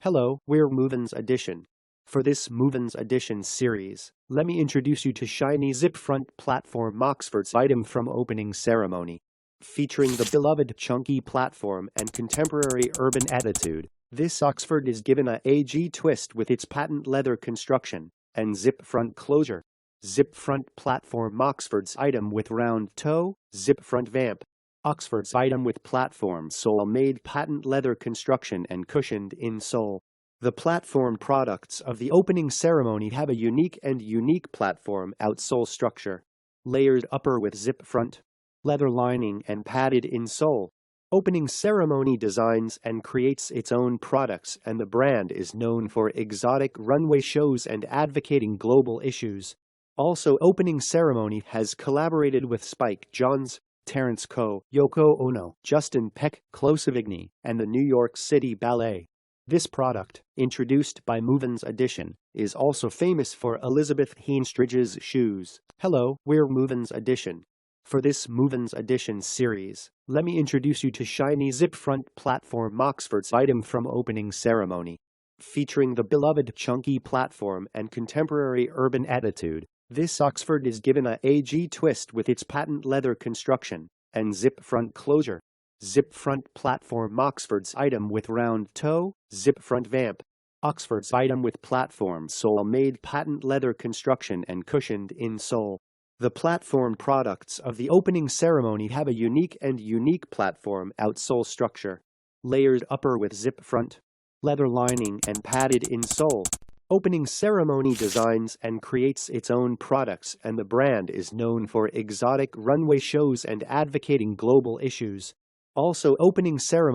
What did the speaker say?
Hello, we're MovinsEdition. For this MovinsEdition series, let me introduce you to shiny zip front platform Oxford's item from opening ceremony. Featuring the beloved chunky platform and contemporary urban attitude, this Oxford is given a AG twist with its patent leather construction and zip front closure. Zip front platform Oxford's item with round toe, zip front vamp. Oxford's item with platform sole made patent leather construction and cushioned insole. The platform products of the opening ceremony have a unique platform outsole structure. Layered upper with zip front, leather lining and padded insole. Opening ceremony designs and creates its own products, and the brand is known for exotic runway shows and advocating global issues. Also, opening ceremony has collaborated with Spike Jonze, Terence Koh, Yoko Ono, Justin Peck, Chloe Sevigny, and the New York City Ballet. This product, introduced by MovinsEdition, is also famous for Elizabeth Heenstridge's shoes. Hello, we're MovinsEdition. For this MovinsEdition series, let me introduce you to shiny zip front platform Oxford's item from opening ceremony. Featuring the beloved chunky platform and contemporary urban attitude, this Oxford is given a AG twist with its patent leather construction and zip front closure. Zip front platform Oxford's item with round toe, zip front vamp. Oxford's item with platform sole made patent leather construction and cushioned insole. The platform products of the opening ceremony have a unique platform outsole structure. Layered upper with zip front, leather lining and padded insole. Opening ceremony designs and creates its own products, and the brand is known for exotic runway shows and advocating global issues. Also, opening ceremony